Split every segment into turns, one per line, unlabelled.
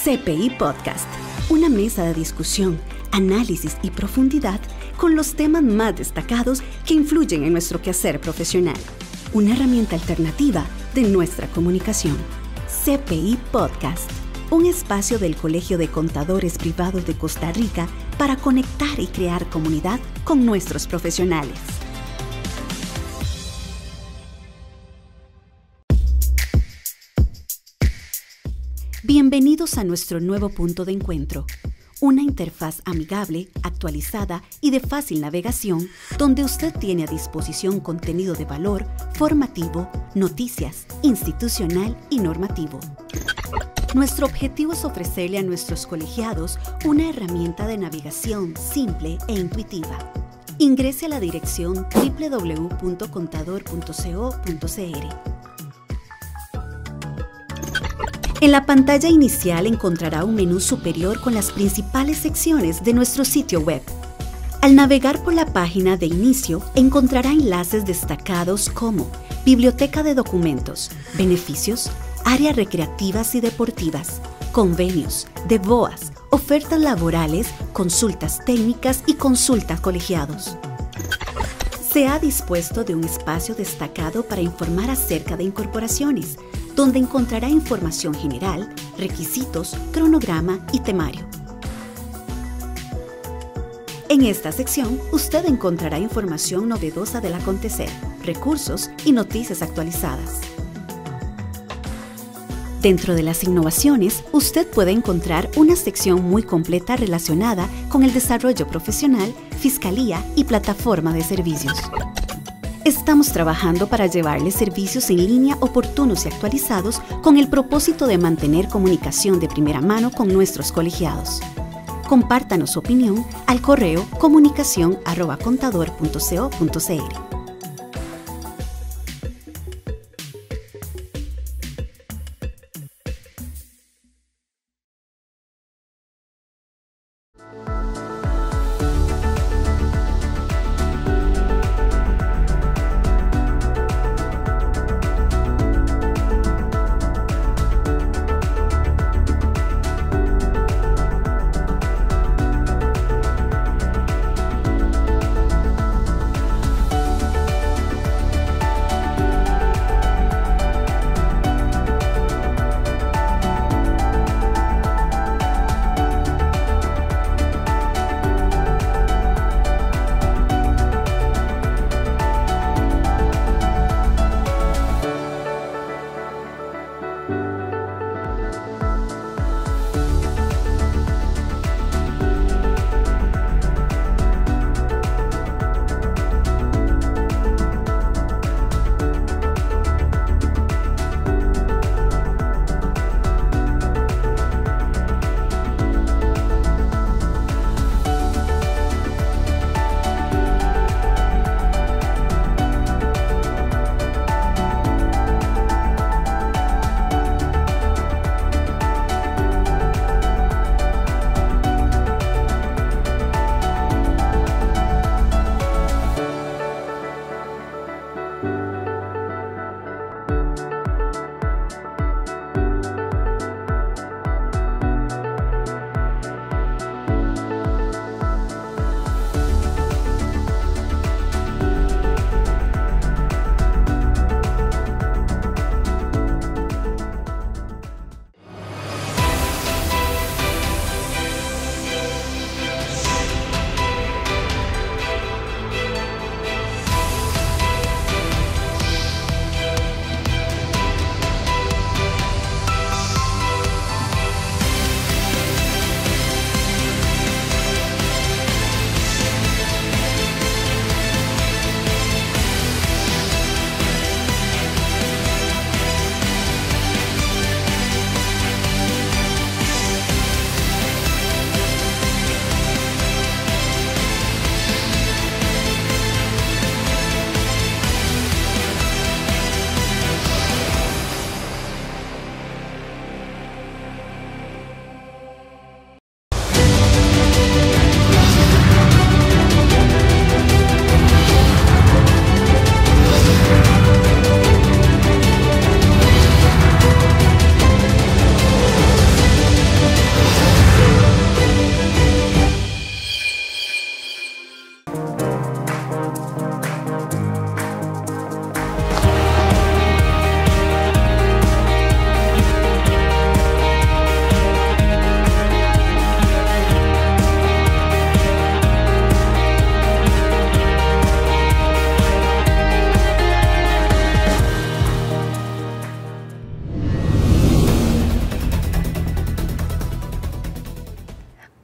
CPI Podcast, una mesa de discusión, análisis y profundidad con los temas más destacados que influyen en nuestro quehacer profesional. Una herramienta alternativa de nuestra comunicación. CPI Podcast, un espacio del Colegio de Contadores Privados de Costa Rica para conectar y crear comunidad con nuestros profesionales. Bienvenidos a nuestro nuevo punto de encuentro, una interfaz amigable, actualizada y de fácil navegación, donde usted tiene a disposición contenido de valor, formativo, noticias, institucional y normativo. Nuestro objetivo es ofrecerle a nuestros colegiados una herramienta de navegación simple e intuitiva. Ingrese a la dirección www.contador.co.cr. En la pantalla inicial encontrará un menú superior con las principales secciones de nuestro sitio web. Al navegar por la página de inicio, encontrará enlaces destacados como Biblioteca de documentos, beneficios, áreas recreativas y deportivas, convenios, DEVOAS, ofertas laborales, consultas técnicas y consultas colegiados. Se ha dispuesto de un espacio destacado para informar acerca de incorporaciones, donde encontrará información general, requisitos, cronograma y temario. En esta sección, usted encontrará información novedosa del acontecer, recursos y noticias actualizadas. Dentro de las innovaciones, usted puede encontrar una sección muy completa relacionada con el desarrollo profesional, fiscalía y plataforma de servicios. Estamos trabajando para llevarles servicios en línea oportunos y actualizados con el propósito de mantener comunicación de primera mano con nuestros colegiados. Compártanos su opinión al correo comunicación@contador.co.cr.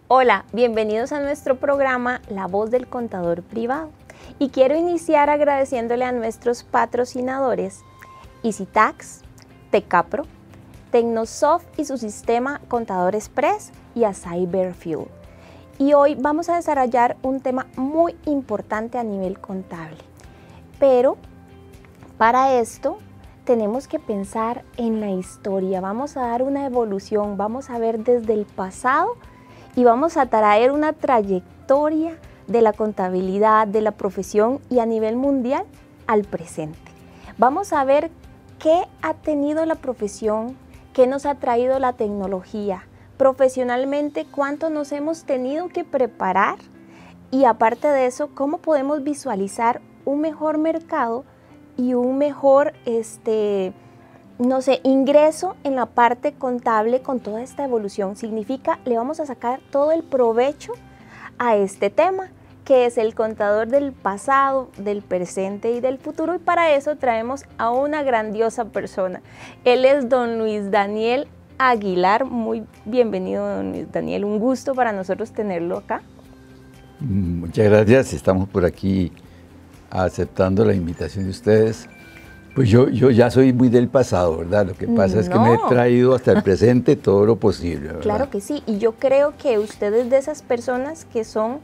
Hola, bienvenidos a nuestro programa La Voz del Contador Privado. Y quiero iniciar agradeciéndole a nuestros patrocinadores EasyTax, Tecapro, Tecnosoft y su sistema Contador Express y a Cyberfuel. Y hoy vamos a desarrollar un tema muy importante a nivel contable. Pero para esto tenemos que pensar en la historia. Vamos a dar una evolución, vamos a ver desde el pasado y vamos a traer una trayectoria de la contabilidad, de la profesión y a nivel mundial al presente. Vamos a ver qué ha tenido la profesión, qué nos ha traído la tecnología, profesionalmente cuánto nos hemos tenido que preparar y aparte de eso, cómo podemos visualizar un mejor mercado y un mejor ingreso en la parte contable con toda esta evolución. Significa, le vamos a sacar todo el provecho a este tema, que es el contador del pasado, del presente y del futuro, y para eso traemos a una grandiosa persona. Él es don Luis Daniel Aguilar. Muy bienvenido, don Luis Daniel, un gusto para nosotros tenerlo acá.
Muchas gracias, estamos por aquí aceptando la invitación de ustedes. Pues yo ya soy muy del pasado, ¿verdad? Lo que pasa es que me he traído hasta el presente todo lo posible, ¿verdad?
Claro que sí, y yo creo que usted es de esas personas que son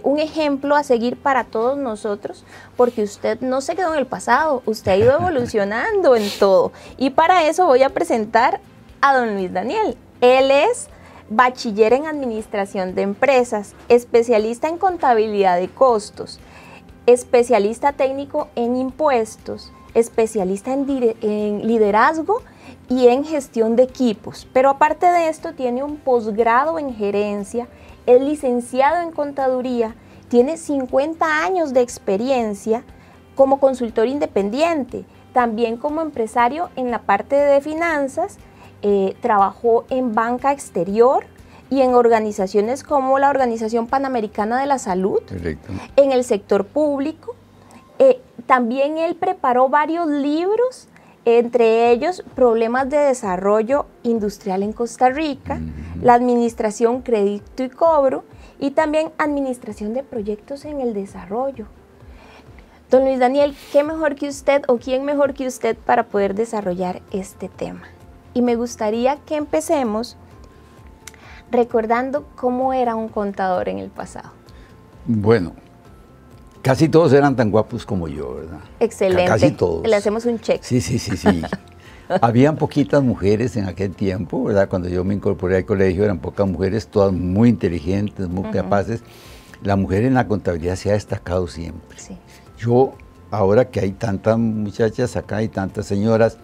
un ejemplo a seguir para todos nosotros, porque usted no se quedó en el pasado, usted ha ido evolucionando en todo. Y para eso voy a presentar a don Luis Daniel. Él es bachiller en Administración de Empresas, especialista en Contabilidad de Costos, especialista técnico en Impuestos, especialista en liderazgo y en gestión de equipos. Pero aparte de esto tiene un posgrado en gerencia, es licenciado en contaduría, tiene 50 años de experiencia como consultor independiente, también como empresario en la parte de finanzas, trabajó en banca exterior y en organizaciones como la Organización Panamericana de la Salud, correcto, en el sector público. También él preparó varios libros, entre ellos Problemas de Desarrollo Industrial en Costa Rica, la Administración Crédito y Cobro y también Administración de Proyectos en el Desarrollo. Don Luis Daniel, ¿qué mejor que usted o quién mejor que usted para poder desarrollar este tema? Y me gustaría que empecemos recordando cómo era un contador en el pasado.
Bueno, casi todos eran tan guapos como yo, ¿verdad?
Excelente.
Casi todos.
Le hacemos un check.
Sí. Habían poquitas mujeres en aquel tiempo, ¿verdad? Cuando yo me incorporé al colegio eran pocas mujeres, todas muy inteligentes, muy capaces. La mujer en la contabilidad se ha destacado siempre. Sí. Yo, ahora que hay tantas muchachas acá y tantas señoras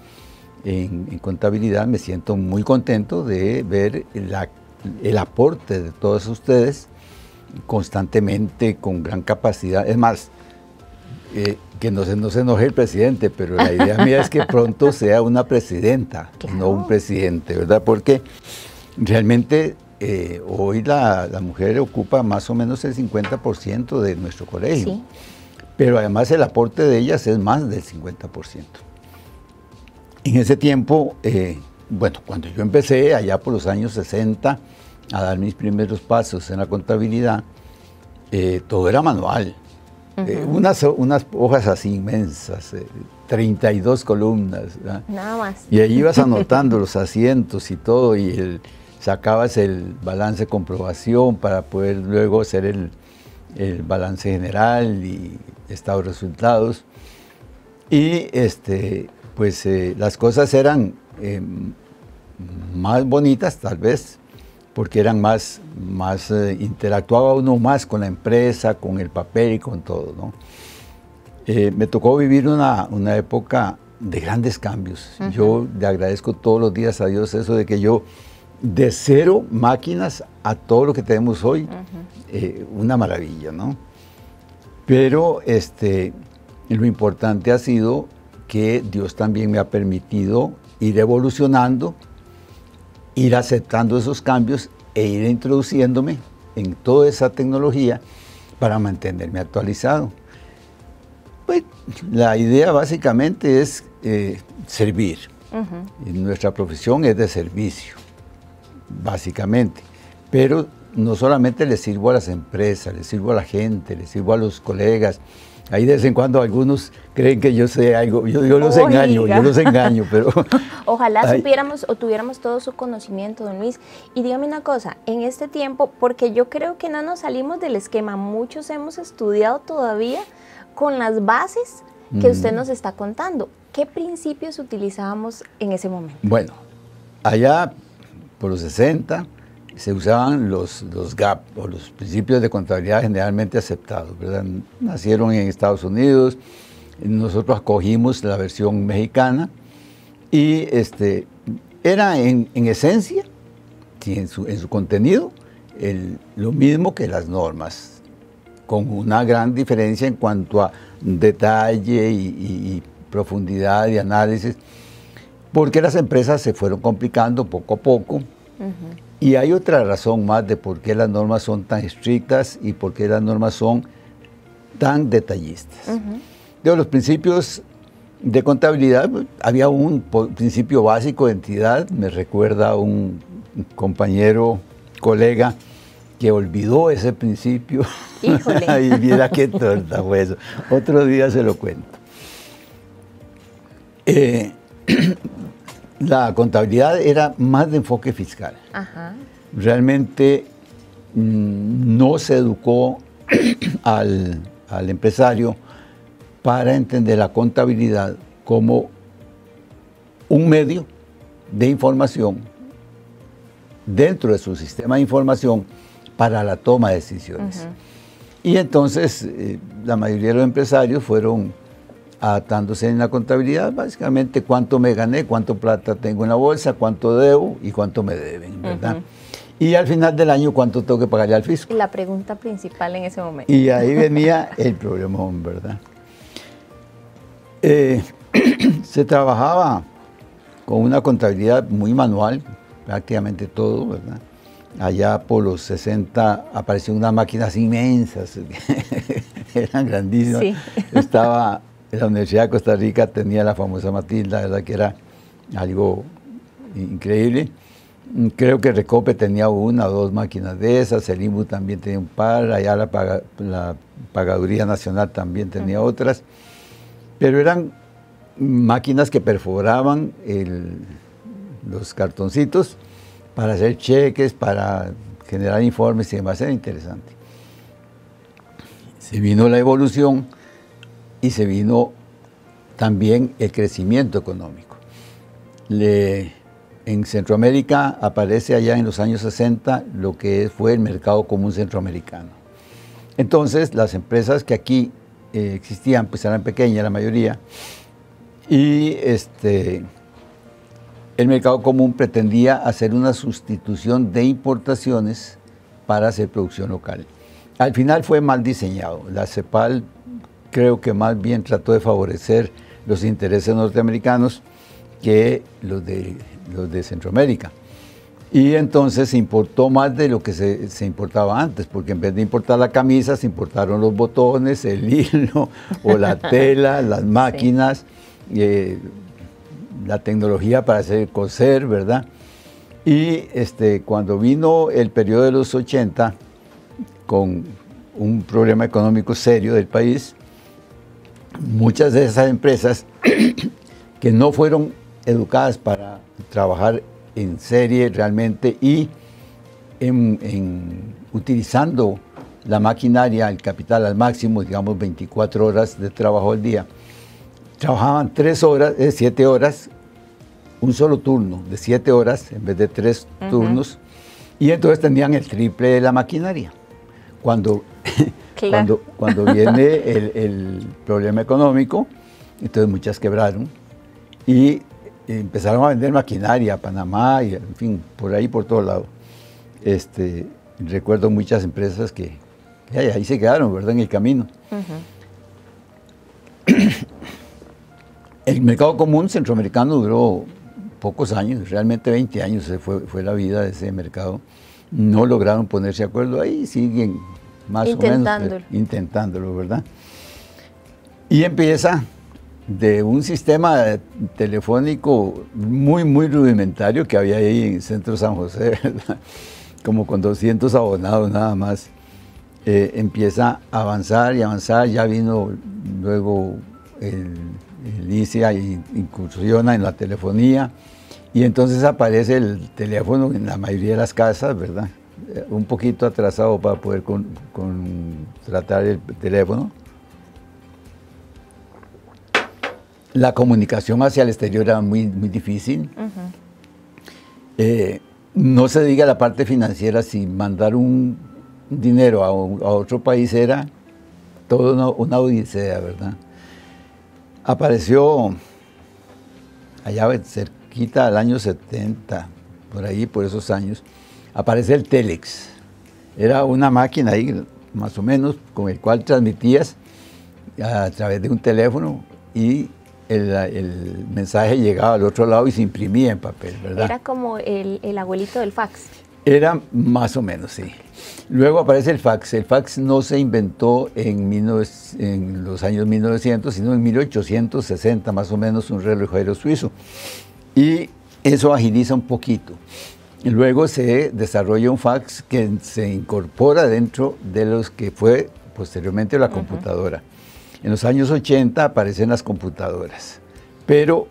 en contabilidad, me siento muy contento de ver el aporte de todos ustedes constantemente, con gran capacidad. Es más, que no se enoje el presidente, pero la idea mía es que pronto sea una presidenta, claro, no un presidente, ¿verdad? Porque realmente hoy la mujer ocupa más o menos el 50% de nuestro colegio, sí, pero además el aporte de ellas es más del 50%. En ese tiempo, bueno, cuando yo empecé allá por los años 60 a dar mis primeros pasos en la contabilidad, todo era manual. Unas hojas así inmensas, 32 columnas, ¿verdad? Nada más. Y ahí ibas anotando los asientos y todo, y sacabas el balance de comprobación para poder luego hacer el balance general y estado de resultados. Y pues las cosas eran más bonitas tal vez, porque eran más interactuaba uno más con la empresa, con el papel y con todo, ¿no? Me tocó vivir una época de grandes cambios. Yo le agradezco todos los días a Dios eso de que yo, de cero máquinas a todo lo que tenemos hoy, una maravilla, ¿no? Pero lo importante ha sido que Dios también me ha permitido ir evolucionando, ir aceptando esos cambios e ir introduciéndome en toda esa tecnología para mantenerme actualizado. Pues la idea básicamente es servir. Nuestra profesión es de servicio, básicamente, pero no solamente le sirvo a las empresas, le sirvo a la gente, le sirvo a los colegas. Ahí de vez en cuando algunos creen que yo sé algo, yo los engaño, pero...
Ojalá supiéramos o tuviéramos todo su conocimiento, don Luis. Y dígame una cosa, en este tiempo, porque yo creo que no nos salimos del esquema, muchos hemos estudiado todavía con las bases que usted nos está contando. ¿Qué principios utilizábamos en ese momento?
Bueno, allá por los 60 se usaban los GAP, o los principios de contabilidad generalmente aceptados, ¿verdad? Nacieron en Estados Unidos, nosotros acogimos la versión mexicana y era en esencia, sí, en su contenido, lo mismo que las normas, con una gran diferencia en cuanto a detalle y profundidad de análisis, porque las empresas se fueron complicando poco a poco. Y hay otra razón más de por qué las normas son tan estrictas y por qué las normas son tan detallistas. De los principios de contabilidad, había un principio básico de entidad, me recuerda un compañero, colega, que olvidó ese principio.
Híjole.
Y mira qué torta fue eso. Otro día se lo cuento. La contabilidad era más de enfoque fiscal.
Ajá.
Realmente no se educó al empresario para entender la contabilidad como un medio de información dentro de su sistema de información para la toma de decisiones. Y entonces la mayoría de los empresarios fueron adaptándose en la contabilidad, básicamente cuánto me gané, cuánto plata tengo en la bolsa, cuánto debo y cuánto me deben, ¿verdad? Y al final del año, cuánto tengo que pagarle al fisco.
La pregunta principal en ese momento.
Y ahí venía el problemón, ¿verdad? Se trabajaba con una contabilidad muy manual, prácticamente todo, ¿verdad? Allá por los 60 aparecieron unas máquinas inmensas, eran grandísimas. Sí. Estaba en la Universidad de Costa Rica, tenía la famosa Matilda, ¿verdad? Que era algo increíble. Creo que Recope tenía una o dos máquinas de esas, el INBU también tenía un par, allá la Pagaduría Nacional también tenía otras, pero eran máquinas que perforaban los cartoncitos para hacer cheques, para generar informes y demás. Era interesante. Se vino la evolución y se vino también el crecimiento económico. En Centroamérica aparece allá en los años 60 lo que fue el mercado común centroamericano. Entonces las empresas que aquí existían pues eran pequeñas la mayoría y el mercado común pretendía hacer una sustitución de importaciones para hacer producción local. Al final fue mal diseñado. La CEPAL creo que más bien trató de favorecer los intereses norteamericanos que los de Centroamérica. Y entonces se importó más de lo que se importaba antes, porque en vez de importar la camisa, se importaron los botones, el hilo o la tela, las máquinas, la tecnología para hacer coser, ¿verdad? Y cuando vino el periodo de los 80, con un problema económico serio del país, muchas de esas empresas que no fueron educadas para trabajar en serie realmente y utilizando la maquinaria, el capital al máximo, digamos 24 horas de trabajo al día, trabajaban 7 horas, un solo turno de 7 horas en vez de 3 turnos, y entonces tenían el triple de la maquinaria. Cuando viene el problema económico, entonces muchas quebraron y empezaron a vender maquinaria a Panamá y en fin, por ahí, por todo lado. Recuerdo muchas empresas que ahí se quedaron, ¿verdad?, en el camino. El mercado común centroamericano duró pocos años, realmente 20 años fue la vida de ese mercado. No lograron ponerse de acuerdo, ahí siguen más o menos intentándolo, ¿verdad? Y empieza de un sistema telefónico muy rudimentario que había ahí en Centro San José, ¿verdad? como con 200 abonados nada más. Empieza a avanzar y avanzar, ya vino luego el ICEA y incursiona en la telefonía, y entonces aparece el teléfono en la mayoría de las casas, ¿verdad? Un poquito atrasado para poder contratar el teléfono. La comunicación hacia el exterior era muy, muy difícil. No se diga la parte financiera, si mandar un dinero a otro país era toda una odisea, ¿verdad? Apareció allá cerquita del año 70, por ahí, por esos años, aparece el Telex. Era una máquina ahí, más o menos, con el cual transmitías a través de un teléfono y el mensaje llegaba al otro lado y se imprimía en papel, ¿verdad?
Era como el abuelito del fax.
Era más o menos, sí. Luego aparece el fax. El fax no se inventó en los años 1900, sino en 1860, más o menos, un relojero suizo. Y eso agiliza un poquito. Y luego se desarrolla un fax que se incorpora dentro de los que fue posteriormente la computadora. En los años 80 aparecen las computadoras, pero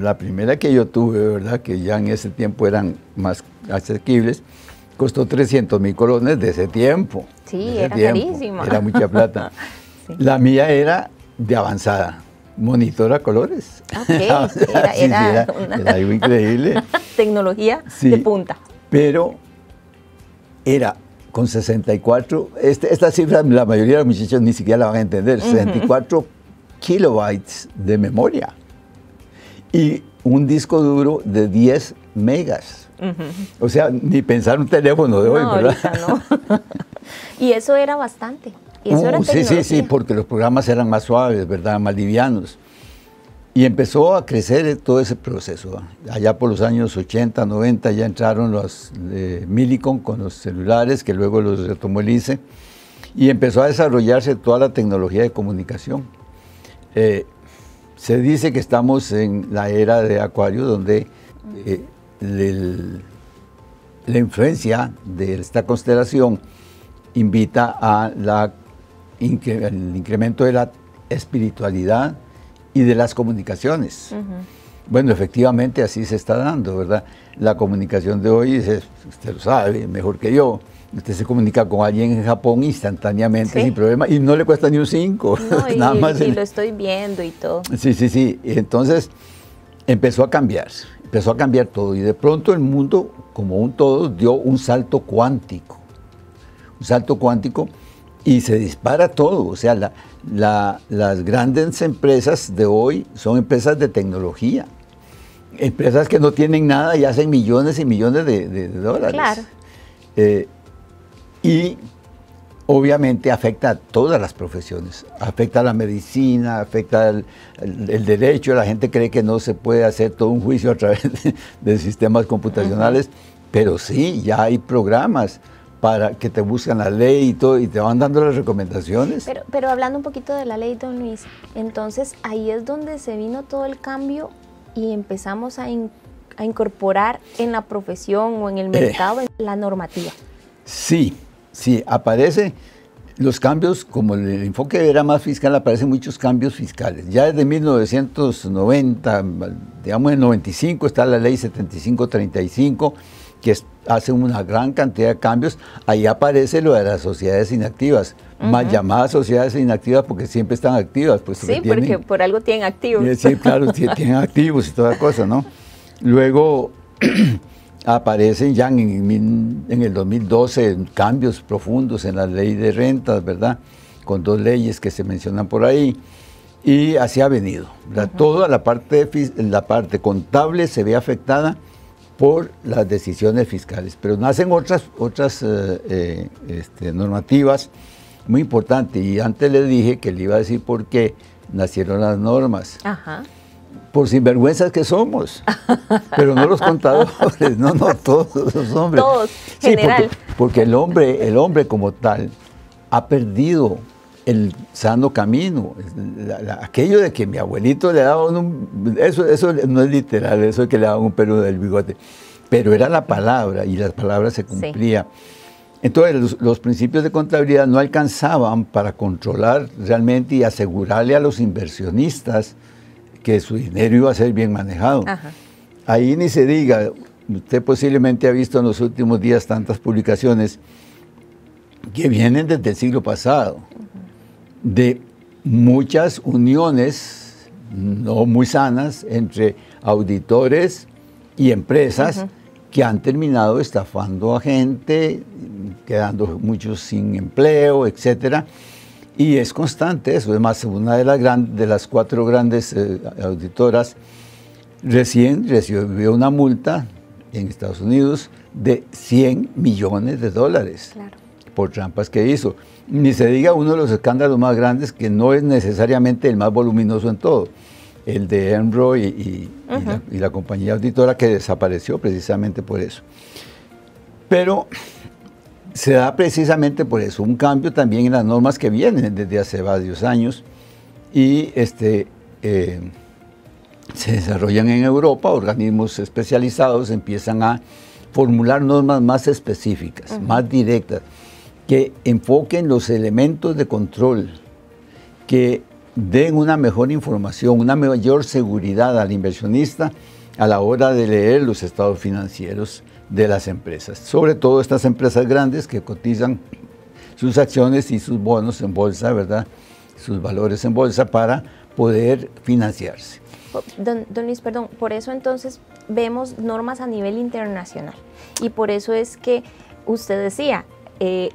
la primera que yo tuve, ¿verdad?, que ya en ese tiempo eran más asequibles, costó 300,000 colones de ese tiempo.
Sí, era carísima.
Era mucha plata. Sí. La mía era de avanzada, monitor a colores.
Ok, era
algo increíble.
Tecnología de punta.
Pero era con 64, esta cifra la mayoría de los muchachos ni siquiera la van a entender, 64 kilobytes de memoria y un disco duro de 10 megas. O sea, ni pensar un teléfono de hoy, ¿verdad?
No. Y eso era bastante. Y eso era tecnología.
Sí, porque los programas eran más suaves, ¿verdad? Más livianos. Y empezó a crecer todo ese proceso. Allá por los años 80, 90 ya entraron los Millicom con los celulares, que luego los retomó el ICE, y empezó a desarrollarse toda la tecnología de comunicación. Se dice que estamos en la era de Acuario, donde la influencia de esta constelación invita al incremento de la espiritualidad y de las comunicaciones. Bueno, efectivamente así se está dando, ¿verdad? La comunicación de hoy, usted lo sabe mejor que yo, usted se comunica con alguien en Japón instantáneamente, sin problema, y no le cuesta ni un 5.
No, nada más y lo estoy viendo y todo.
Sí. Entonces empezó a cambiar todo, y de pronto el mundo, como un todo, dio un salto cuántico. Y se dispara todo. O sea, las grandes empresas de hoy son empresas de tecnología. Empresas que no tienen nada y hacen millones y millones de dólares.
Claro.
Y obviamente afecta a todas las profesiones. Afecta a la medicina, afecta el derecho. La gente cree que no se puede hacer todo un juicio a través de sistemas computacionales, pero sí, ya hay programas para que te buscan la ley y todo, y te van dando las recomendaciones.
Pero hablando un poquito de la ley, don Luis, entonces ahí es donde se vino todo el cambio y empezamos a incorporar en la profesión o en el mercado la normativa.
Sí, aparecen los cambios, como el enfoque era más fiscal, aparecen muchos cambios fiscales. Ya desde 1990, digamos en 95, está la ley 7535, que hace una gran cantidad de cambios. Ahí aparece lo de las sociedades inactivas, mal llamadas sociedades inactivas porque siempre están activas. Pues,
sí, porque por algo tienen activos.
Sí, claro, tienen activos y toda cosa, ¿no? Luego aparecen ya en el 2012 cambios profundos en la ley de rentas, ¿verdad? Con 2 leyes que se mencionan por ahí. Y así ha venido. Toda la parte contable se ve afectada por las decisiones fiscales, pero nacen otras normativas muy importantes, y antes le dije que le iba a decir por qué nacieron las normas. Por sinvergüenzas que somos, pero no los contadores, no, todos los hombres.
Todos,
sí,
general.
Porque el hombre como tal ha perdido el sano camino. Aquello de que mi abuelito le daba eso no es literal, eso de que le daban un pelo del bigote. pero era la palabra y la palabra se cumplía. Entonces los principios de contabilidad no alcanzaban para controlar realmente y asegurarle a los inversionistas que su dinero iba a ser bien manejado. Ajá. Ahí ni se diga, usted posiblemente ha visto en los últimos días tantas publicaciones que vienen desde el siglo pasado, de muchas uniones no muy sanas entre auditores y empresas que han terminado estafando a gente, quedando muchos sin empleo, etcétera. Y es constante eso. Además, una de las 4 grandes auditoras recién recibió una multa en Estados Unidos de $100 millones por trampas que hizo. Ni se diga uno de los escándalos más grandes, que no es necesariamente el más voluminoso en todo, el de Enro y la compañía auditora, que desapareció precisamente por eso. Pero se da precisamente por eso un cambio también en las normas que vienen desde hace varios años y se desarrollan en Europa, organismos especializados empiezan a formular normas más específicas, más directas, que enfoquen los elementos de control, que den una mejor información, una mayor seguridad al inversionista a la hora de leer los estados financieros de las empresas. Sobre todo estas empresas grandes que cotizan sus acciones y sus bonos en bolsa, ¿verdad? Sus valores en bolsa para poder financiarse.
Don Luis, perdón, por eso entonces vemos normas a nivel internacional y por eso es que usted decía,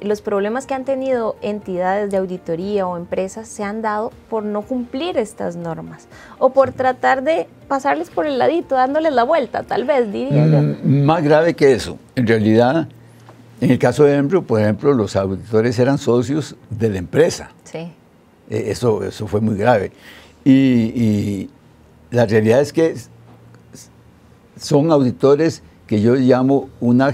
los problemas que han tenido entidades de auditoría o empresas se han dado por no cumplir estas normas o por tratar de pasarles por el ladito, dándoles la vuelta, tal vez, diría yo.
Más grave que eso. En realidad, en el caso de Enro, por ejemplo, los auditores eran socios de la empresa.
Sí.
Eso fue muy grave. Y la realidad es que son auditores que yo llamo una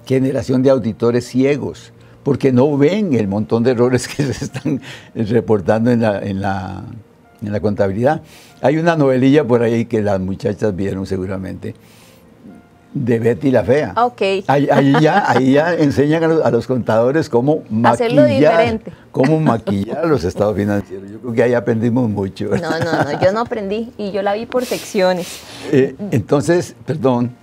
generación de auditores ciegos, porque no ven el montón de errores que se están reportando en la contabilidad. Hay una novelilla por ahí que las muchachas vieron seguramente, de Betty la Fea.
Okay.
Ahí ya enseñan a los contadores cómo maquillar los estados financieros. Yo creo que ahí aprendimos mucho.
No, yo no aprendí y yo la vi por secciones.
Entonces, perdón,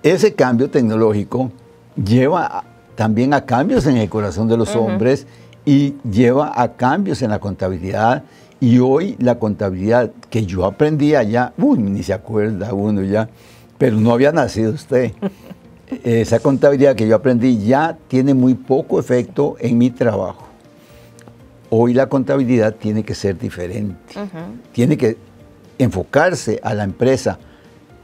ese cambio tecnológico lleva también a cambios en el corazón de los hombres y lleva a cambios en la contabilidad. Y hoy la contabilidad que yo aprendí allá, ni se acuerda uno ya, pero no había nacido usted. Esa contabilidad que yo aprendí ya tiene muy poco efecto en mi trabajo. Hoy la contabilidad tiene que ser diferente. Tiene que enfocarse a la empresa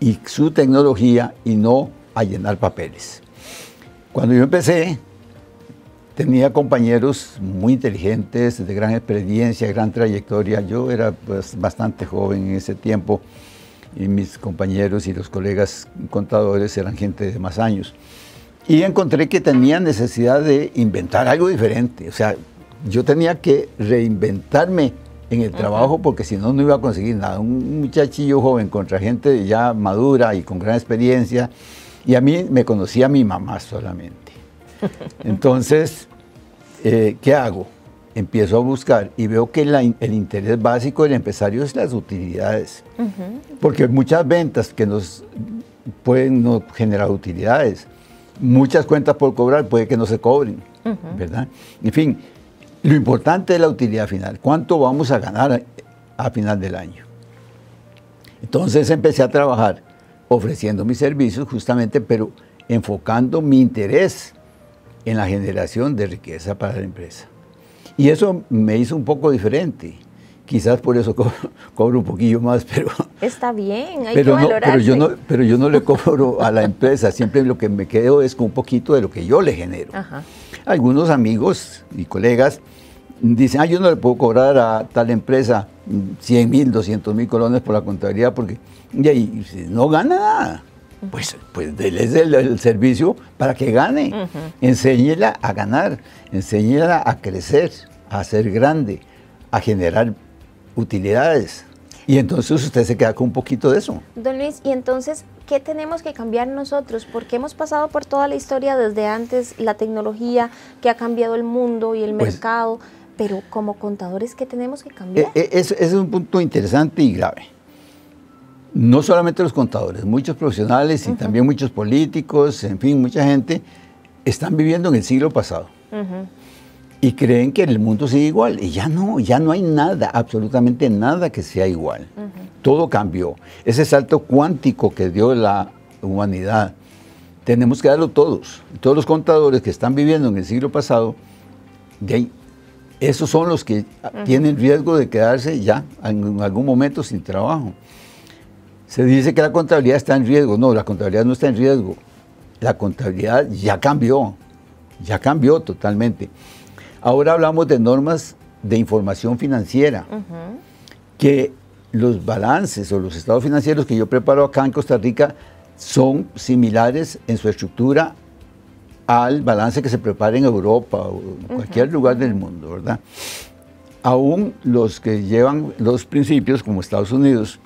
y su tecnología y no a llenar papeles. Cuando yo empecé, tenía compañeros muy inteligentes, de gran experiencia, gran trayectoria. Yo era pues bastante joven en ese tiempo y mis compañeros y los colegas contadores eran gente de más años. Y encontré que tenía necesidad de inventar algo diferente. O sea, yo tenía que reinventarme en el trabajo porque si no, no iba a conseguir nada. Un muchachillo joven contra gente ya madura y con gran experiencia. Y a mí me conocía mi mamá solamente. Entonces, ¿qué hago? Empiezo a buscar y veo que el interés básico del empresario es las utilidades. Porque muchas ventas que nos pueden no generar utilidades, muchas cuentas por cobrar puede que no se cobren, ¿verdad? En fin, lo importante es la utilidad final. ¿Cuánto vamos a ganar a final del año? Entonces empecé a trabajar ofreciendo mis servicios justamente, pero enfocando mi interés en la generación de riqueza para la empresa. Y eso me hizo un poco diferente. Quizás por eso cobro un poquillo más, pero...
Está bien, hay que valorarse.
Pero yo no le cobro a la empresa, siempre lo que me quedo es con un poquito de lo que yo le genero. Algunos amigos y colegas dicen, yo no le puedo cobrar a tal empresa 100,000, 200,000 colones por la contabilidad porque no gana nada. Pues déles el servicio para que gane. Enséñela a ganar, enséñela a crecer, a ser grande, a generar utilidades. Y entonces usted se queda con un poquito de eso.
Don Luis, y entonces, ¿qué tenemos que cambiar nosotros? Porque hemos pasado por toda la historia desde antes, la tecnología que ha cambiado el mundo y el mercado, pero como contadores, ¿qué tenemos que cambiar?
Ese es un punto interesante y grave. No solamente los contadores, muchos profesionales y también muchos políticos, en fin, mucha gente, están viviendo en el siglo pasado. Y creen que el mundo sigue igual. Y ya no hay nada, absolutamente nada que sea igual. Todo cambió. Ese salto cuántico que dio la humanidad, tenemos que darlo todos. Todos los contadores que están viviendo en el siglo pasado, de ahí, esos son los que tienen riesgo de quedarse ya en algún momento sin trabajo. Se dice que la contabilidad está en riesgo. No, la contabilidad no está en riesgo. La contabilidad ya cambió totalmente. Ahora hablamos de normas de información financiera, que los balances o los estados financieros que yo preparo acá en Costa Rica son similares en su estructura al balance que se prepara en Europa o en cualquier lugar del mundo, ¿verdad? Aún los que llevan los principios, como Estados Unidos,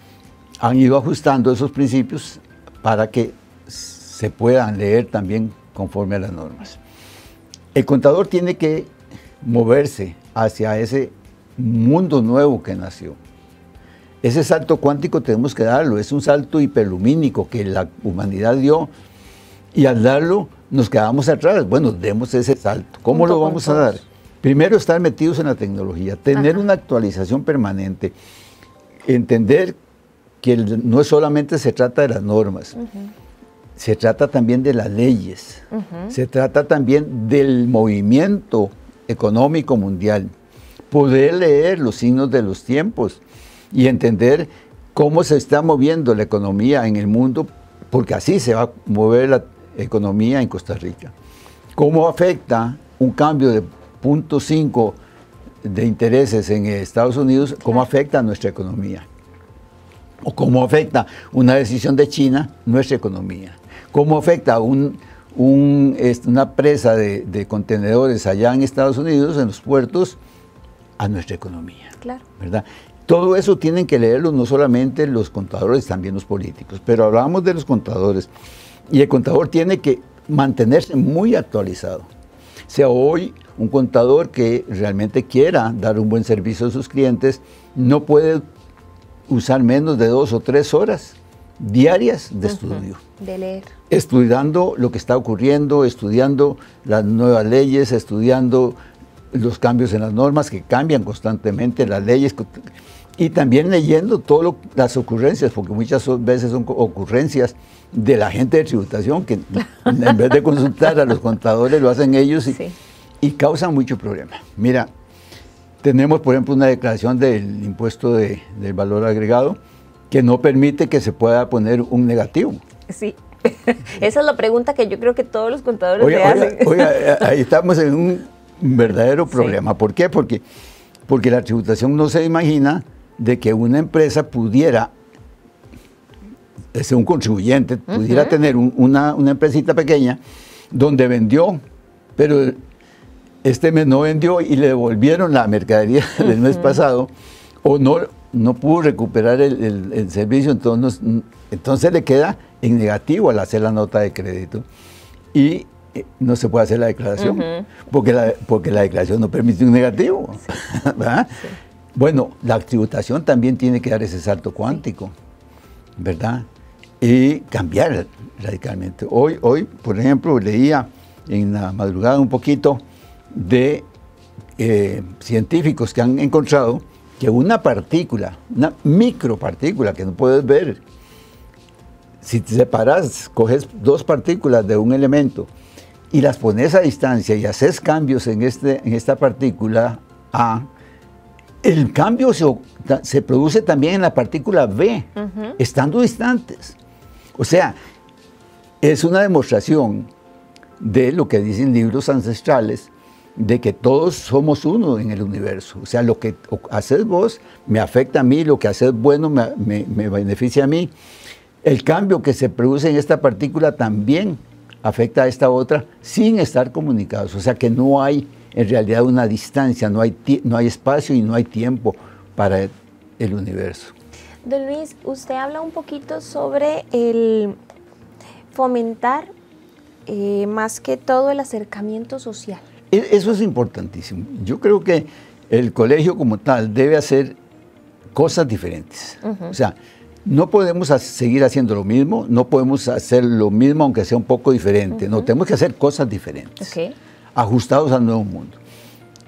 han ido ajustando esos principios para que se puedan leer también conforme a las normas. El contador tiene que moverse hacia ese mundo nuevo que nació. Ese salto cuántico tenemos que darlo, es un salto hiperlumínico que la humanidad dio y al darlo nos quedamos atrás. Bueno, demos ese salto. ¿Cómo lo vamos a dar? Primero, estar metidos en la tecnología, tener una actualización permanente, entender que no solamente se trata de las normas, se trata también de las leyes, se trata también del movimiento económico mundial, poder leer los signos de los tiempos y entender cómo se está moviendo la economía en el mundo, porque así se va a mover la economía en Costa Rica. Cómo afecta un cambio de 0.5 de intereses en Estados Unidos, cómo afecta a nuestra economía. O cómo afecta una decisión de China nuestra economía. Cómo afecta una presa de contenedores allá en Estados Unidos, en los puertos, a nuestra economía.
Claro.
¿Verdad? Todo eso tienen que leerlo no solamente los contadores, también los políticos. Pero hablamos de los contadores. Y el contador tiene que mantenerse muy actualizado. Sea hoy un contador que realmente quiera dar un buen servicio a sus clientes, no puede usar menos de 2 o 3 horas diarias de estudio.
De leer.
Estudiando lo que está ocurriendo, estudiando las nuevas leyes, estudiando los cambios en las normas que cambian constantemente, las leyes, y también leyendo todas las ocurrencias, porque muchas veces son ocurrencias de la gente de tributación, que en vez de consultar a los contadores lo hacen ellos y causan mucho problema. Mira, tenemos por ejemplo una declaración del impuesto del valor agregado que no permite que se pueda poner un negativo.
Sí, esa es la pregunta que yo creo que todos los contadores le hacen.
Oiga, ahí estamos en un verdadero problema. Sí. ¿Por qué? Porque la tributación no se imagina de que una empresa pudiera, un contribuyente, pudiera tener una empresita pequeña donde vendió, pero este mes no vendió y le devolvieron la mercadería del mes pasado, o no pudo recuperar el servicio, entonces le queda en negativo al hacer la nota de crédito y no se puede hacer la declaración, porque la declaración no permite un negativo. Sí. ¿Verdad? Sí. Bueno, la tributación también tiene que dar ese salto cuántico, ¿verdad? Y cambiar radicalmente. Hoy, por ejemplo, leía en la madrugada un poquito de científicos que han encontrado que una partícula, una micropartícula que no puedes ver, si te separas, coges 2 partículas de un elemento y las pones a distancia y haces cambios en esta partícula A, el cambio se produce también en la partícula B, estando distantes. O sea, es una demostración de lo que dicen libros ancestrales, de que todos somos uno en el universo. O sea, lo que haces vos me afecta a mí, lo que haces bueno me beneficia a mí. El cambio que se produce en esta partícula también afecta a esta otra sin estar comunicados. O sea que no hay en realidad una distancia, no hay espacio y no hay tiempo para el universo.
Don Luis, usted habla un poquito sobre el fomentar más que todo el acercamiento social.
Eso es importantísimo. Yo creo que el colegio como tal debe hacer cosas diferentes. O sea, no podemos seguir haciendo lo mismo, no podemos hacer lo mismo aunque sea un poco diferente. No, tenemos que hacer cosas diferentes, ajustados al nuevo mundo.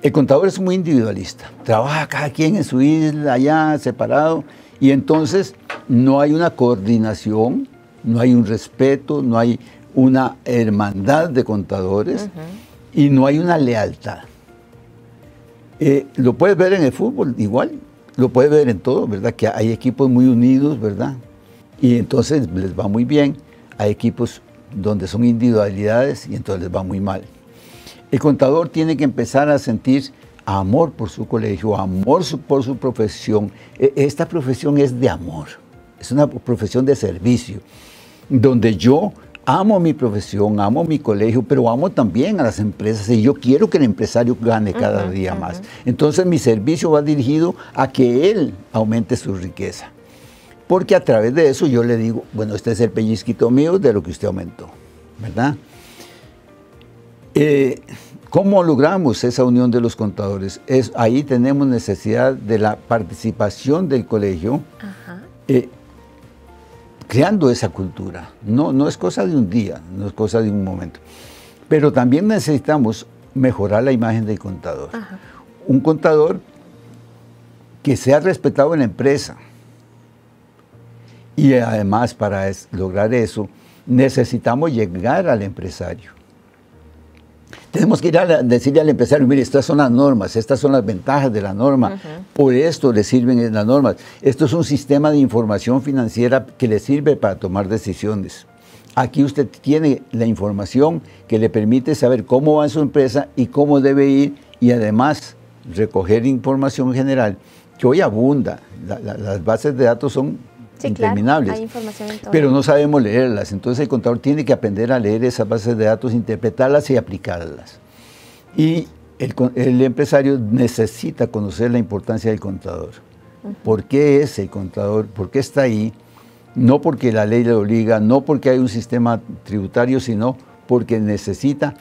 El contador es muy individualista, trabaja cada quien en su isla, allá, separado, y entonces no hay una coordinación, no hay un respeto, no hay una hermandad de contadores y no hay una lealtad. Lo puedes ver en el fútbol igual, lo puedes ver en todo, ¿verdad? Que hay equipos muy unidos, ¿verdad? Y entonces les va muy bien. Hay equipos donde son individualidades y entonces les va muy mal. El contador tiene que empezar a sentir amor por su colegio, amor por su profesión. Esta profesión es de amor, es una profesión de servicio, donde yo amo mi profesión, amo mi colegio, pero amo también a las empresas y yo quiero que el empresario gane cada día más. Entonces mi servicio va dirigido a que él aumente su riqueza. Porque a través de eso yo le digo, bueno, este es el pellizquito mío de lo que usted aumentó, ¿verdad? ¿Cómo logramos esa unión de los contadores? Ahí tenemos necesidad de la participación del colegio, creando esa cultura. No es cosa de un día, no es cosa de un momento. Pero también necesitamos mejorar la imagen del contador. Un contador que sea respetado en la empresa. Y además, para lograr eso, necesitamos llegar al empresario. Tenemos que ir a decirle al empresario, mire, estas son las normas, estas son las ventajas de la norma, por esto le sirven las normas. Esto es un sistema de información financiera que le sirve para tomar decisiones. Aquí usted tiene la información que le permite saber cómo va su empresa y cómo debe ir, y además recoger información general, que hoy abunda. Las bases de datos son interminables,
claro, hay información en todo.
Pero no sabemos leerlas. Entonces el contador tiene que aprender a leer esas bases de datos, interpretarlas y aplicarlas. Y el empresario necesita conocer la importancia del contador. ¿Por qué es el contador? ¿Por qué está ahí? No porque la ley le obliga, no porque hay un sistema tributario, sino porque necesita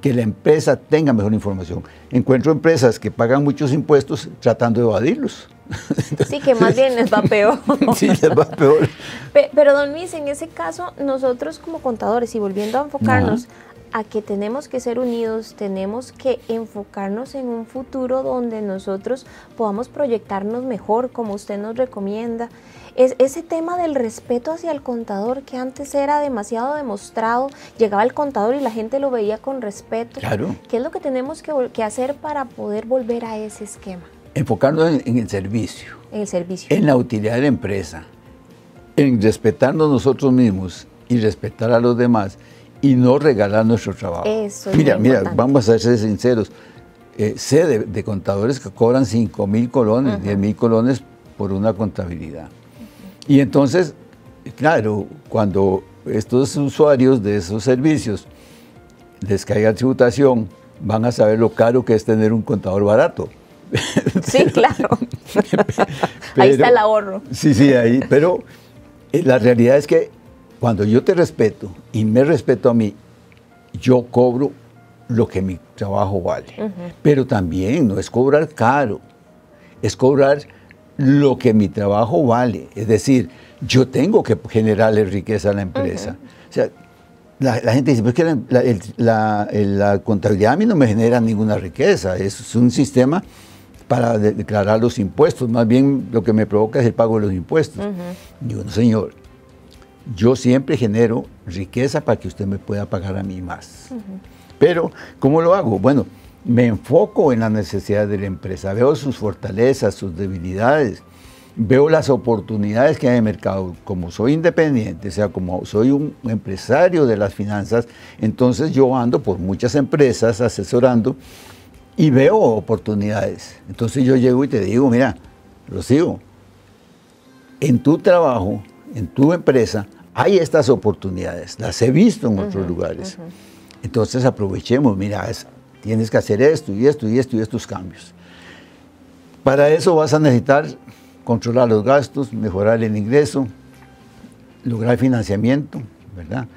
que la empresa tenga mejor información. Encuentro empresas que pagan muchos impuestos tratando de evadirlos.
Sí, que más bien les va peor.
Sí, les va peor.
Pero don Luis, en ese caso, nosotros como contadores, y volviendo a enfocarnos a que tenemos que ser unidos, tenemos que enfocarnos en un futuro donde nosotros podamos proyectarnos mejor, como usted nos recomienda. Ese tema del respeto hacia el contador, que antes era demasiado demostrado, llegaba el contador y la gente lo veía con respeto.
Claro.
¿Qué es lo que tenemos que hacer para poder volver a ese esquema?
Enfocarnos en el servicio.
En el servicio.
En la utilidad de la empresa. En respetarnos nosotros mismos y respetar a los demás y no regalar nuestro trabajo.
Eso es
mira, vamos a ser sinceros. Sé de contadores que cobran 5.000 colones, 10.000 colones por una contabilidad. Y entonces, claro, cuando estos usuarios de esos servicios les caiga tributación, van a saber lo caro que es tener un contador barato.
Sí, claro. Ahí está el ahorro.
Sí, ahí. Pero la realidad es que cuando yo te respeto y me respeto a mí, yo cobro lo que mi trabajo vale. Pero también no es cobrar caro, es cobrar lo que mi trabajo vale. Es decir, yo tengo que generarle riqueza a la empresa. O sea, la gente dice, pues que la contabilidad a mí no me genera ninguna riqueza, es un sistema para declarar los impuestos, más bien lo que me provoca es el pago de los impuestos. Digo, no señor, yo siempre genero riqueza para que usted me pueda pagar a mí más. Pero, ¿cómo lo hago? Bueno, me enfoco en las necesidades de la empresa, veo sus fortalezas, sus debilidades, veo las oportunidades que hay en el mercado. Como soy independiente, o sea, como soy un empresario de las finanzas, entonces yo ando por muchas empresas asesorando y veo oportunidades. Entonces yo llego y te digo, mira, Rocío, en tu trabajo, en tu empresa, hay estas oportunidades, las he visto en otros lugares. Entonces aprovechemos, mira, tienes que hacer esto y esto y esto y estos cambios. Para eso vas a necesitar controlar los gastos, mejorar el ingreso, lograr financiamiento, ¿verdad?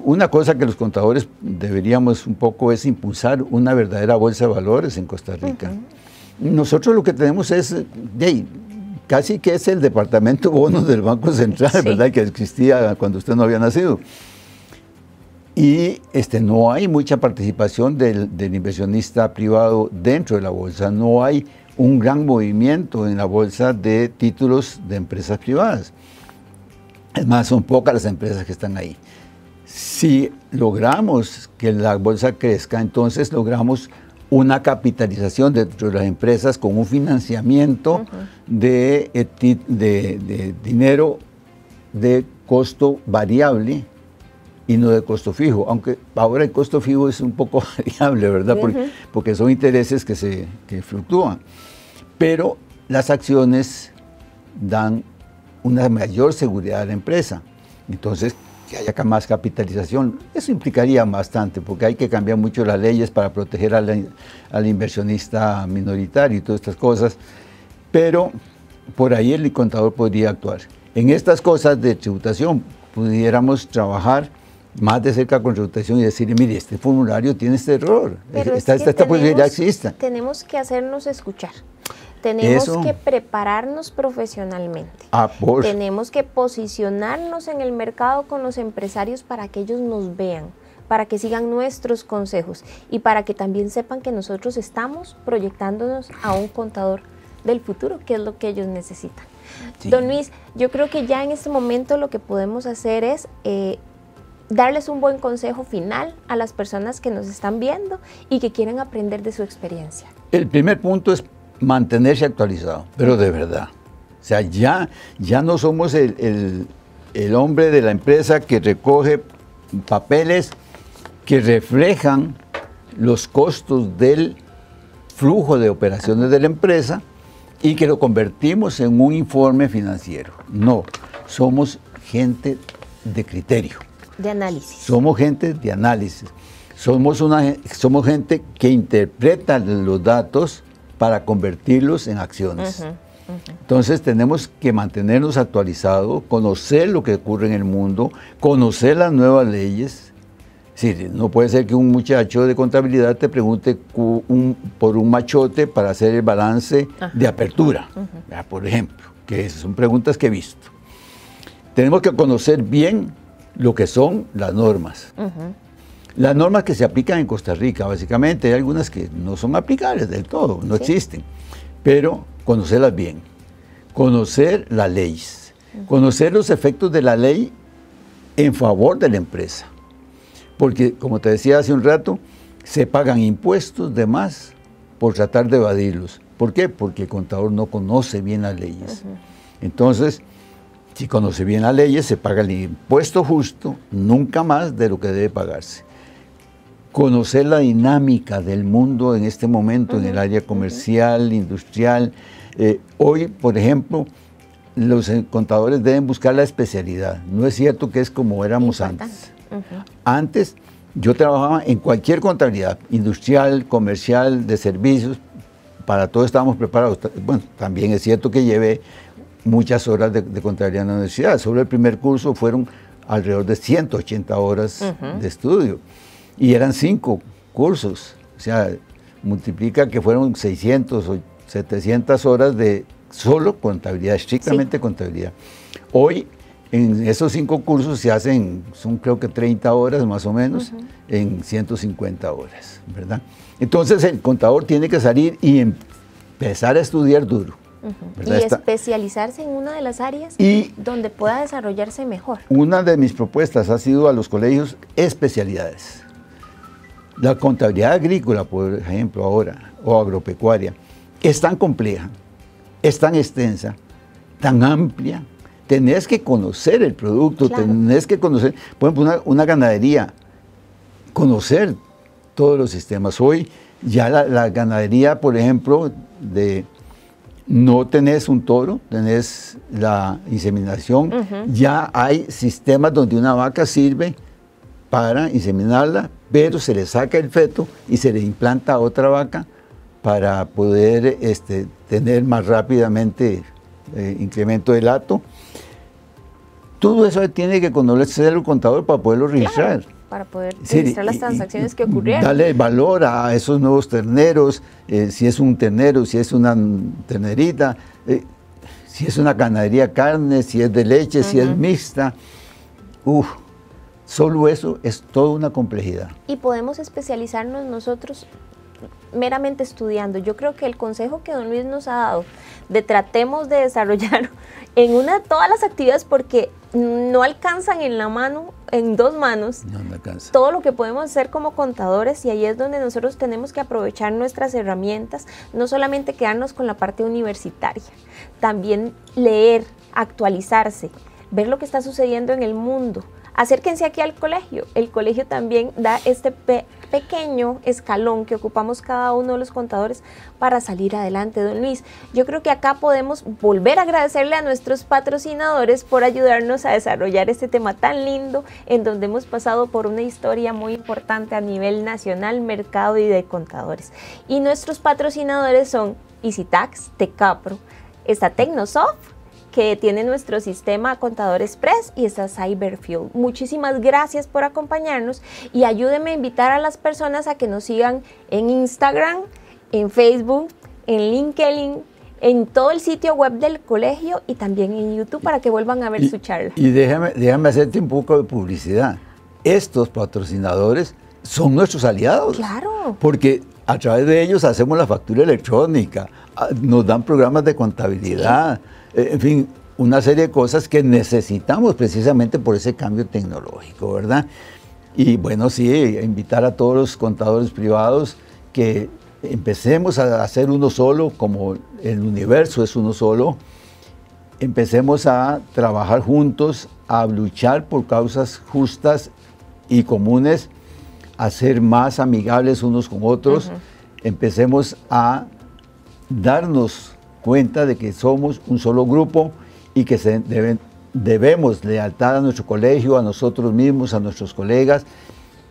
Una cosa que los contadores deberíamos un poco es impulsar una verdadera bolsa de valores en Costa Rica. Nosotros lo que tenemos es, casi que es el departamento bonos del Banco Central, sí, ¿verdad? Que existía cuando usted no había nacido. Y no hay mucha participación del inversionista privado dentro de la bolsa, no hay un gran movimiento en la bolsa de títulos de empresas privadas. Es más, son pocas las empresas que están ahí. Si logramos que la bolsa crezca, entonces logramos una capitalización dentro de las empresas con un financiamiento de dinero de costo variable y no de costo fijo, aunque ahora el costo fijo es un poco variable, ¿verdad? Porque son intereses que fluctúan. Pero las acciones dan una mayor seguridad a la empresa. Entonces, que haya más capitalización, eso implicaría bastante, porque hay que cambiar mucho las leyes para proteger al inversionista minoritario y todas estas cosas, pero por ahí el contador podría actuar. En estas cosas de tributación, pudiéramos trabajar más de cerca con tributación y decirle, mire, este formulario tiene este error, esta posibilidad existe.
Tenemos que hacernos escuchar. Tenemos que prepararnos profesionalmente. Tenemos que posicionarnos en el mercado con los empresarios para que ellos nos vean, para que sigan nuestros consejos y para que también sepan que nosotros estamos proyectándonos a un contador del futuro, que es lo que ellos necesitan. Sí. Don Luis, yo creo que ya en este momento lo que podemos hacer es darles un buen consejo final a las personas que nos están viendo y que quieren aprender de su experiencia.
El primer punto es mantenerse actualizado, pero de verdad. O sea, ya no somos el hombre de la empresa que recoge papeles que reflejan los costos del flujo de operaciones de la empresa y que lo convertimos en un informe financiero. No, somos gente de criterio.
De análisis.
Somos gente de análisis. Somos gente que interpreta los datos para convertirlos en acciones. Entonces tenemos que mantenernos actualizados, conocer lo que ocurre en el mundo, conocer las nuevas leyes. Sí, no puede ser que un muchacho de contabilidad te pregunte por un machote para hacer el balance de apertura, por ejemplo, que son preguntas que he visto. Tenemos que conocer bien lo que son las normas. Las normas que se aplican en Costa Rica, básicamente, hay algunas que no son aplicables del todo, no existen, pero conocerlas bien, conocer las leyes, conocer los efectos de la ley en favor de la empresa, porque, como te decía hace un rato, se pagan impuestos de más por tratar de evadirlos. ¿Por qué? Porque el contador no conoce bien las leyes. Entonces, si conoce bien las leyes, se paga el impuesto justo, nunca más de lo que debe pagarse. Conocer la dinámica del mundo en este momento, en el área comercial, industrial. Hoy, por ejemplo, los contadores deben buscar la especialidad. No es cierto que es como éramos antes. Antes, yo trabajaba en cualquier contabilidad, industrial, comercial, de servicios, para todo estábamos preparados. Bueno, también es cierto que llevé muchas horas de contabilidad en la universidad. Solo el primer curso fueron alrededor de 180 horas de estudio. Y eran 5 cursos, o sea, multiplica que fueron 600 o 700 horas de solo contabilidad, estrictamente contabilidad. Hoy, en esos 5 cursos se hacen, son creo que 30 horas más o menos, en 150 horas, ¿verdad? Entonces el contador tiene que salir y empezar a estudiar duro.
Y especializarse en una de las áreas donde pueda desarrollarse mejor.
Una de mis propuestas ha sido a los colegios especialidades. La contabilidad agrícola, por ejemplo, ahora, o agropecuaria, es tan compleja, es tan extensa, tan amplia. Tenés que conocer el producto, tenés que conocer, por ejemplo, una ganadería, conocer todos los sistemas. Hoy ya la ganadería, por ejemplo, no tenés un toro, tenés la inseminación, ya hay sistemas donde una vaca sirve para inseminarla, pero se le saca el feto y se le implanta a otra vaca para poder tener más rápidamente incremento del hato. Todo eso tiene que conocer el contador para poderlo registrar.
Claro, para poder registrar las transacciones que ocurrieron.
Darle valor a esos nuevos terneros, si es un ternero, si es una ternerita, si es una ganadería carne, si es de leche, si es mixta. Solo eso es toda una complejidad.
Y podemos especializarnos nosotros meramente estudiando. Yo creo que el consejo que don Luis nos ha dado de tratemos de desarrollar todas las actividades, porque no alcanzan en la mano, en dos manos,
no alcanza
todo lo que podemos hacer como contadores, y ahí es donde nosotros tenemos que aprovechar nuestras herramientas, no solamente quedarnos con la parte universitaria, también leer, actualizarse, ver lo que está sucediendo en el mundo. Acérquense aquí al colegio. El colegio también da este pequeño escalón que ocupamos cada uno de los contadores para salir adelante. Don Luis, yo creo que acá podemos volver a agradecerle a nuestros patrocinadores por ayudarnos a desarrollar este tema tan lindo, en donde hemos pasado por una historia muy importante a nivel nacional, mercado y de contadores. Y nuestros patrocinadores son EasyTax, Tecapro, está Tecnosoft, que tiene nuestro sistema Contador Express, y está Cyberfuel. Muchísimas gracias por acompañarnos, y ayúdenme a invitar a las personas a que nos sigan en Instagram, en Facebook, en LinkedIn, en todo el sitio web del colegio y también en YouTube para que vuelvan a ver su charla.
Y déjame hacerte un poco de publicidad. Estos patrocinadores son nuestros aliados.
Claro.
Porque a través de ellos hacemos la factura electrónica, nos dan programas de contabilidad, en fin, una serie de cosas que necesitamos precisamente por ese cambio tecnológico, ¿verdad? Y bueno, sí, invitar a todos los contadores privados que empecemos a hacer uno solo, como el universo es uno solo, empecemos a trabajar juntos, a luchar por causas justas y comunes, a ser más amigables unos con otros, empecemos a darnos cuenta de que somos un solo grupo y que debemos lealtad a nuestro colegio, a nosotros mismos, a nuestros colegas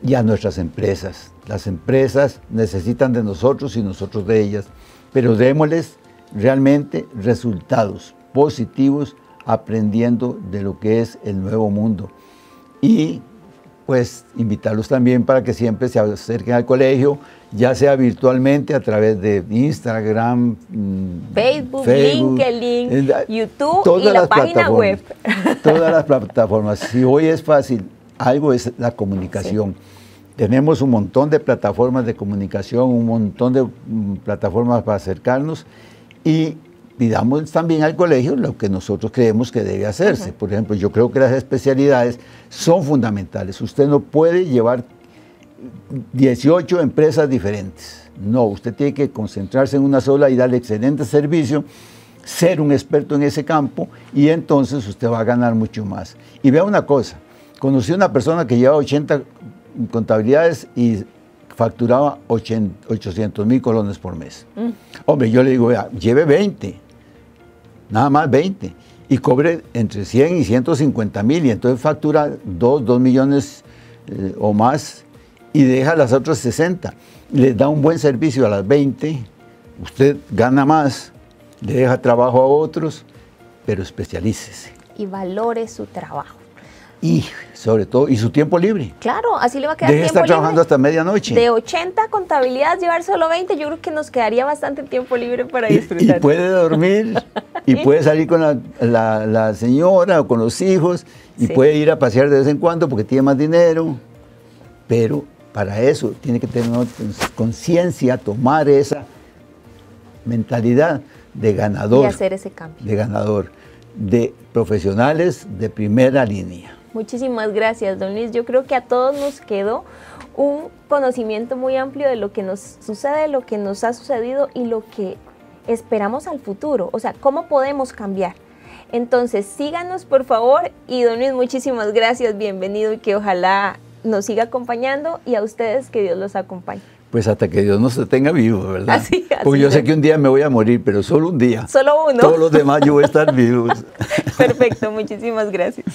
y a nuestras empresas. Las empresas necesitan de nosotros y nosotros de ellas, pero démosles realmente resultados positivos aprendiendo de lo que es el nuevo mundo. Y pues invitarlos también para que siempre se acerquen al colegio, ya sea virtualmente a través de Instagram,
Facebook, LinkedIn, YouTube y la página web.
Todas las plataformas. Si hoy es fácil, algo es la comunicación. Sí. Tenemos un montón de plataformas de comunicación, un montón de plataformas para acercarnos, y pidamos también al colegio lo que nosotros creemos que debe hacerse. Por ejemplo, yo creo que las especialidades son fundamentales. Usted no puede llevar 18 empresas diferentes. No, usted tiene que concentrarse en una sola y darle excelente servicio, ser un experto en ese campo, y entonces usted va a ganar mucho más. Y vea una cosa, conocí a una persona que llevaba 80 contabilidades y facturaba 800,000 colones por mes. Hombre, yo le digo, vea, lleve 20, nada más 20, y cobre entre 100 y 150,000, y entonces factura 2 millones o más, y deja las otras 60. Le da un buen servicio a las 20, usted gana más, le deja trabajo a otros, pero especialícese.
Y valore su trabajo.
Y sobre todo, y su tiempo libre.
Claro, así le va a quedar
tiempo libre. Deje estar trabajando hasta medianoche.
De 80 contabilidades, llevar solo 20, yo creo que nos quedaría bastante tiempo libre para disfrutar.
Y puede dormir, y puede salir con la señora o con los hijos, y puede ir a pasear de vez en cuando porque tiene más dinero. Pero para eso tiene que tener conciencia, tomar esa mentalidad de ganador.
Y hacer ese cambio.
De ganador, de profesionales de primera línea.
Muchísimas gracias, don Luis. Yo creo que a todos nos quedó un conocimiento muy amplio de lo que nos sucede, lo que nos ha sucedido y lo que esperamos al futuro. O sea, cómo podemos cambiar. Entonces, síganos, por favor. Y don Luis, muchísimas gracias. Bienvenido, y que ojalá nos siga acompañando, y a ustedes que Dios los acompañe.
Pues hasta que Dios nos tenga vivos, ¿verdad?
Así
porque yo sé que un día me voy a morir, pero solo un día.
Solo uno.
Todos los demás yo voy a estar vivos.
Perfecto, muchísimas gracias.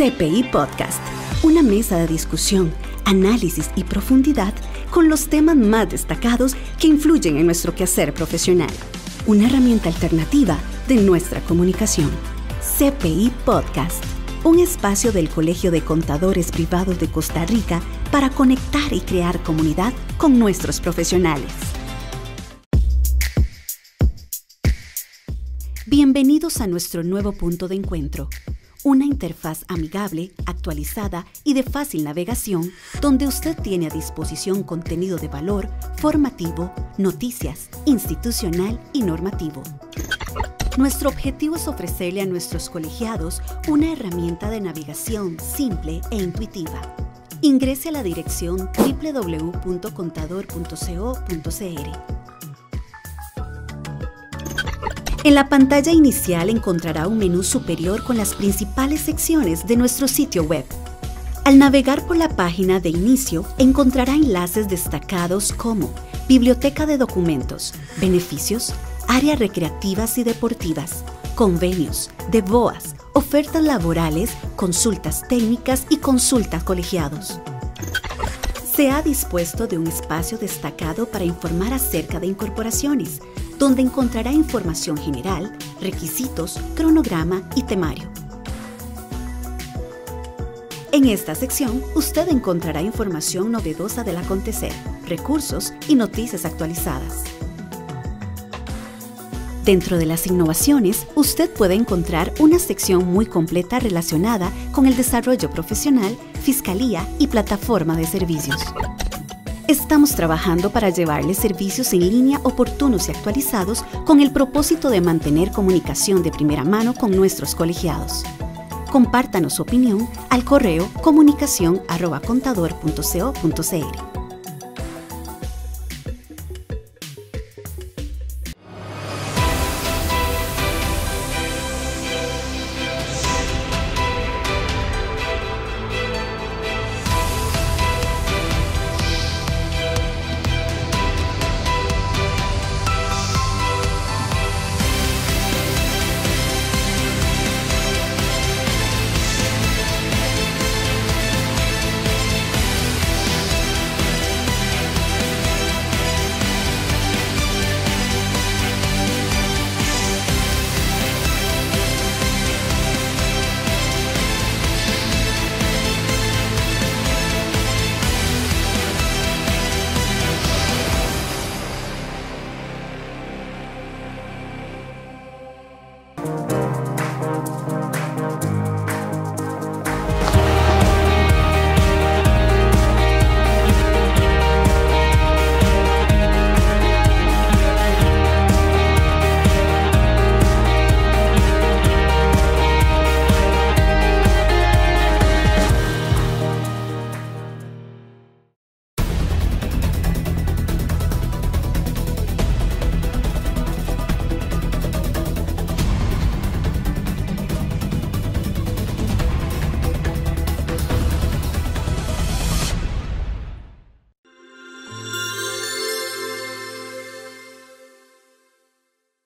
CPI Podcast, una mesa de discusión, análisis y profundidad con los temas más destacados que influyen en nuestro quehacer profesional. Una herramienta alternativa de nuestra comunicación. CPI Podcast, un espacio del Colegio de Contadores Privados de Costa Rica para conectar y crear comunidad con nuestros profesionales. Bienvenidos a nuestro nuevo punto de encuentro. Una interfaz amigable, actualizada y de fácil navegación, donde usted tiene a disposición contenido de valor, formativo, noticias, institucional y normativo. Nuestro objetivo es ofrecerle a nuestros colegiados una herramienta de navegación simple e intuitiva. Ingrese a la dirección www.contador.co.cr. En la pantalla inicial encontrará un menú superior con las principales secciones de nuestro sitio web. Al navegar por la página de inicio, encontrará enlaces destacados como Biblioteca de documentos, beneficios, áreas recreativas y deportivas, convenios, DEVOAS, ofertas laborales, consultas técnicas y consultas colegiados. Se ha dispuesto de un espacio destacado para informar acerca de incorporaciones, donde encontrará información general, requisitos, cronograma y temario. En esta sección, usted encontrará información novedosa del acontecer, recursos y noticias actualizadas. Dentro de las innovaciones, usted puede encontrar una sección muy completa relacionada con el desarrollo profesional, fiscalía y plataforma de servicios. Estamos trabajando para llevarles servicios en línea oportunos y actualizados con el propósito de mantener comunicación de primera mano con nuestros colegiados. Compártanos su opinión al correo comunicación@contador.co.cr.